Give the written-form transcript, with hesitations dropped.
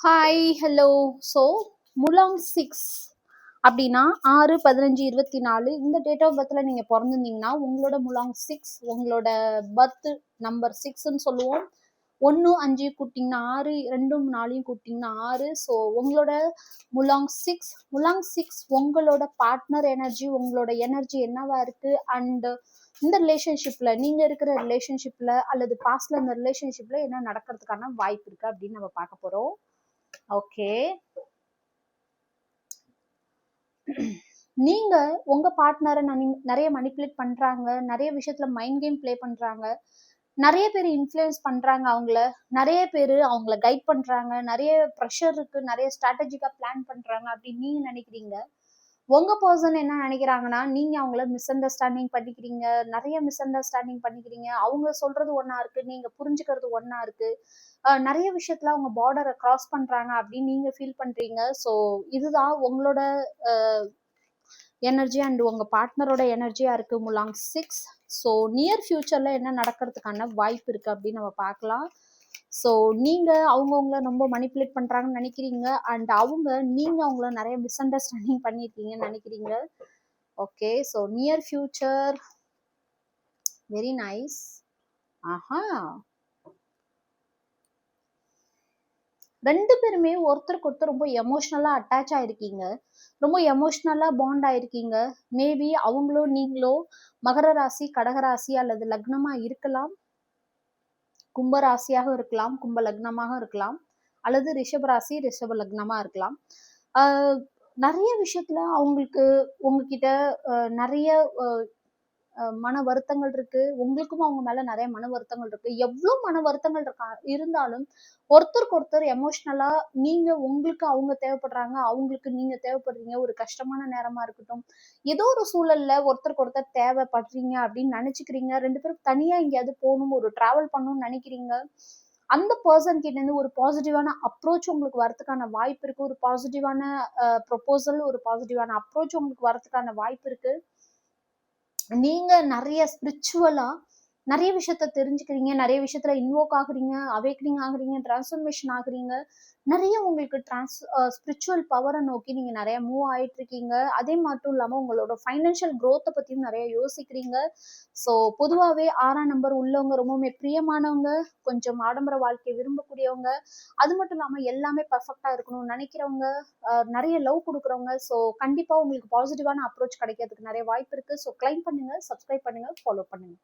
Hi hello. So முலாங் 6 அப்படின்னா 6-15-24 இந்த date of பர்த்தில் நீங்கள் பிறந்திருந்தீங்கன்னா உங்களோட முலாங் 6 உங்களோட பர்த் நம்பர் 6ன்னு சொல்லுவோம். 1 5 கூட்டிங்கன்னா 6, 2 4 கூட்டிங்கன்னா 6. ஸோ உங்களோட முலாங் 6 உங்களோட பார்ட்னர் எனர்ஜி, உங்களோட எனர்ஜி என்னவா இருக்கு அண்ட் இந்த ரிலேஷன்ஷிப்ல நீங்க இருக்கிற ரிலேஷன்ஷிப்ல அல்லது பாஸ்ட்ல இந்த ரிலேஷன்ஷிப்ல என்ன நடக்கிறதுக்கான வாய்ப்பு இருக்கு அப்படின்னு நம்ம பார்க்க போறோம். ஓகே, நீங்க உங்க பார்ட்னரை நிறைய மனிப்புலேட் பண்றாங்க, நிறைய விஷயத்துல மைண்ட் கேம் பிளே பண்றாங்க, நிறைய பேர் இன்ஃப்ளூயன்ஸ் பண்றாங்க அவங்கள, நிறைய பேர் அவங்கள கைட் பண்றாங்க, நிறைய ப்ரெஷர் இருக்கு, நிறைய ஸ்ட்ராட்டஜிக்கா பிளான் பண்றாங்க அப்படின்னு நீங்க நினைக்கிறீங்க. உங்க பர்சன் என்ன நினைக்கிறாங்கன்னா நீங்க அவங்கள மிஸ் அண்டர்ஸ்டாண்டிங் பண்ணிக்கிறீங்க, நிறைய மிஸ் அண்டர்ஸ்டாண்டிங் பண்ணிக்கிறீங்க. அவங்க சொல்றது ஒன்னா இருக்கு, நீங்க புரிஞ்சுக்கிறது ஒன்னா இருக்கு. நிறைய விஷயத்துல அவங்க பார்டரை கிராஸ் பண்றாங்க அப்படின்னு நீங்க ஃபீல் பண்றீங்க. ஸோ இதுதான் உங்களோட எனர்ஜி அண்ட் உங்க பார்ட்னரோட எனர்ஜியா இருக்கு முலாங் 6. ஸோ நியர் ஃபியூச்சர்ல என்ன நடக்கிறதுக்கான வாய்ப்பு இருக்கு அப்படின்னு நம்ம பார்க்கலாம். ஸோ நீங்க அவங்கவுங்கள ரொம்ப மனிப்புலேட் பண்றாங்கன்னு நினைக்கிறீங்க அண்ட் நீங்க அவங்கள நிறைய மிஸ் அண்டர்ஸ்டாண்டிங் பண்ணியிருக்கீங்கன்னு நினைக்கிறீங்க. Okay, so near future very nice. ஆஹா, ரெண்டு பேருமே ஒருத்தருக்கு ஒருத்தர் ரொம்ப எமோஷ்னலா அட்டாச் ஆயிருக்கீங்க, ரொம்ப எமோஷ்னலா பாண்ட் ஆயிருக்கீங்க. மேபி அவங்களோ நீங்களோ மகர ராசி, கடகராசி அல்லது லக்னமா இருக்கலாம், கும்ப ராசியாக இருக்கலாம், கும்ப லக்னமாக இருக்கலாம், அல்லது ரிஷப ராசி ரிஷப லக்னமா இருக்கலாம். நிறைய விஷயத்துல அவங்களுக்கு உங்ககிட்ட நிறைய மன வருத்தங்கள் இருக்கு, உங்களுக்கும் அவங்க மேல நிறைய மன வருத்தங்கள் இருக்கு. எவ்வளவு மன வருத்தங்கள் இருந்தாலும் ஒருத்தருக்கு ஒருத்தர் எமோஷ்னலா நீங்க உங்களுக்கு அவங்க தேவைப்படுறாங்க, அவங்களுக்கு நீங்க தேவைப்படுறீங்க. ஒரு கஷ்டமான நேரமா இருக்கட்டும், ஏதோ ஒரு சூழல்ல ஒருத்தருக்கு ஒருத்தர் தேவைப்படுறீங்க அப்படின்னு நினைச்சுக்கிறீங்க. ரெண்டு பேரும் தனியா எங்கேயாவது போகணும், ஒரு டிராவல் பண்ணணும்னு நினைக்கிறீங்க. அந்த பர்சன் கிட்ட இருந்து ஒரு பாசிட்டிவான அப்ரோச் உங்களுக்கு வரதுக்கான வாய்ப்பு இருக்கு, ஒரு பாசிட்டிவான ப்ரொபோசல், ஒரு பாசிட்டிவான அப்ரோச் உங்களுக்கு வரதுக்கான வாய்ப்பு இருக்கு. நீங்க நிறைய ஸ்பிரிச்சுவலா நிறைய விஷயத்த தெரிஞ்சுக்கிறீங்க, நிறைய விஷயத்துல இன்வோக் ஆகுறீங்க, அவேக்கனிங் ஆகுறீங்க, டிரான்ஸ்ஃபர்மேஷன் ஆகுறீங்க. நிறைய உங்களுக்கு ஸ்பிரிச்சுவல் பவரை நோக்கி நீங்க நிறைய மூவ் ஆயிட்டு இருக்கீங்க. அதே மட்டும் இல்லாம உங்களோட ஃபைனான்சியல் க்ரோத்தை பத்தியும் நிறைய யோசிக்கிறீங்க. ஸோ பொதுவாகவே 6ஆம் நம்பர் உள்ளவங்க ரொம்பவுமே பிரியமானவங்க, கொஞ்சம் ஆடம்பர வாழ்க்கையை விரும்பக்கூடியவங்க, அது மட்டும் இல்லாம எல்லாமே பர்ஃபெக்டா இருக்கணும்னு நினைக்கிறவங்க, நிறைய லவ் கொடுக்குறவங்க. ஸோ கண்டிப்பா உங்களுக்கு பாசிட்டிவான அப்ரோச் கிடைக்கிறதுக்கு நிறைய வாய்ப்பு இருக்கு. ஸோ கிளைம் பண்ணுங்க, சப்ஸ்கிரைப் பண்ணுங்க, ஃபாலோ பண்ணுங்க.